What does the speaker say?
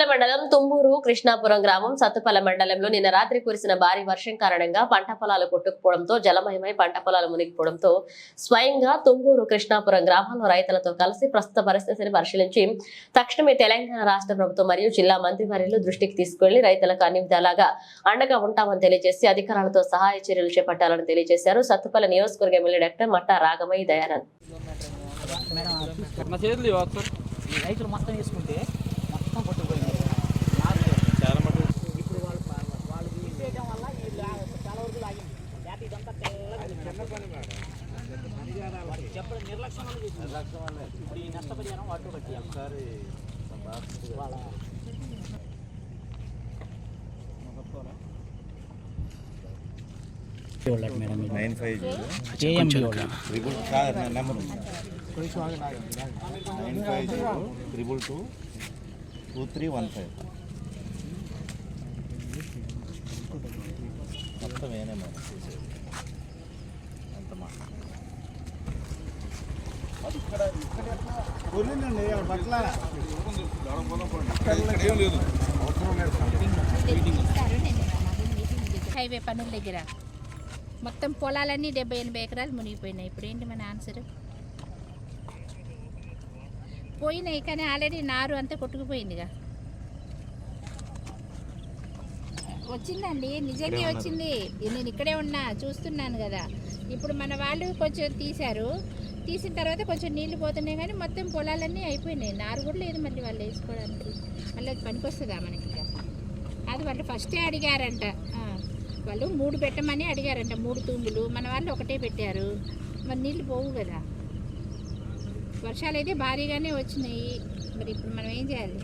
సత్తుపల్లి మండలం తుమ్మూరు కృష్ణాపురం గ్రామం సత్తుపల్లి మండలంలో నిన్న రాత్రి కురిసిన భారీ వర్షం కారణంగా పంట పొలాలు కొట్టుకుపోవడంతో జలమయమై పంట పొలాలు మునిగిపోవడంతో స్వయంగా తుమ్మూరు కృష్ణాపురం గ్రామంలో రైతులతో కలిసి ప్రస్తుత పరిస్థితిని పరిశీలించి తక్షణమే తెలంగాణ రాష్ట్ర ప్రభుత్వం మరియు జిల్లా మంత్రివర్యులు దృష్టికి తీసుకెళ్లి రైతులకు అన్ని విధాలుగా అండగా ఉంటామని తెలియజేసి అధికారులతో సహాయ చర్యలు చేపట్టాలని తెలియజేశారు. సత్తుపల్లి నియోజకవర్గ ఎమ్మెల్యే డాక్టర్ మట్టా రాగమయ్య దయానంద్. రైతులు మొత్తం వేసుకుంటే మొత్తం కొట్టుకుపోయింది. ఇప్పుడు వాళ్ళు తీసేయడం వల్ల చాలా వరకు లాగింది. లేకపోతే ఇదంతా చెప్పడం నిర్లక్ష్యం వల్ల ఇప్పుడు ఈ నష్టపరిహారం వాటితో బట్టి వాళ్ళ మొత్తం ఏనే హైవే పనుల దగ్గర మొత్తం పొలాలన్నీ 70-80 ఎకరాలు మునిగిపోయినాయి. ఇప్పుడు ఏంటి మన ఆన్సర్? పోయినాయి కానీ ఆల్రెడీ నారు అంతా కొట్టుకుపోయిందిగా. వచ్చిందండి, నిజంగా వచ్చింది. నేను ఇక్కడే ఉన్నా, చూస్తున్నాను కదా. ఇప్పుడు మన వాళ్ళు కొంచెం తీసిన తర్వాత కొంచెం నీళ్లు పోతున్నాయి కానీ మొత్తం పొలాలన్నీ అయిపోయినాయి. నారు కూడా లేదు మళ్ళీ వాళ్ళు వేసుకోవడానికి. మళ్ళీ అది పనికొస్తుందా మనకి? అది వాళ్ళు ఫస్టే అడిగారంట. వాళ్ళు 3 పెట్టమని అడిగారంట, 3 తూములు. మన వాళ్ళు ఒకటే పెట్టారు. మరి నీళ్ళు పోవు కదా. వర్షాలు అయితే భారీగానే వచ్చినాయి. మరి ఇప్పుడు మనం ఏం చేయాలి?